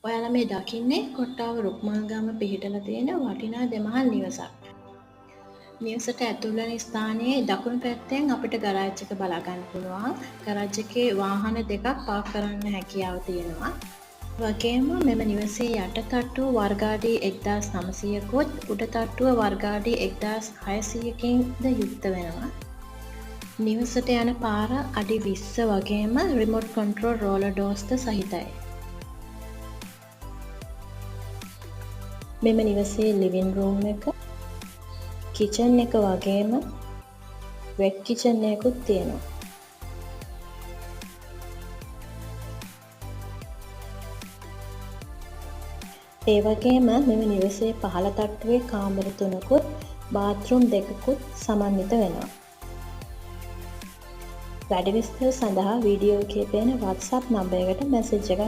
ඔයාලා මේ දකින්නේ කොට්ටාව රුක්මල්ගම පිහිටලා තියෙන වටිනා දෙමහල් නිවසක්. නිවසට ඇතුල් වෙන ස්ථානයේ දකුණු පැත්තෙන් අපිට ගරාජ් එක බලා ගන්න පුළුවන්. ගරාජ් එකේ වාහන දෙකක් පාක් කරන්න හැකියාව තියෙනවා. වගේම මෙම නිවසේ යට තට්ටුව වර්ගාඩි 1900කුත් උඩ තට්ටුව වර්ගාඩි 1600කින්ද යුක්ත වෙනවා. නිවසට යන පාර අඩි 20 වගේම රිමෝට් කන්ට්‍රෝල් රෝලර් ඩෝර්ස්ද සහිතයි. මෙම නිවසේ ලිවින් රූම් එක, කිචන් එක වගේම වෙට් කිචන් එකකුත් තියෙනවා. ඒ වගේම මෙම නිවසේ පහළ තට්ටුවේ කාමර 3කුත් බාත්රූම් 2කුත් සමන්විත වෙනවා. වැඩි විස්තර සඳහා වීඩියෝ එකේ පේන WhatsApp නම්බරයකට මැසේජ් එකක්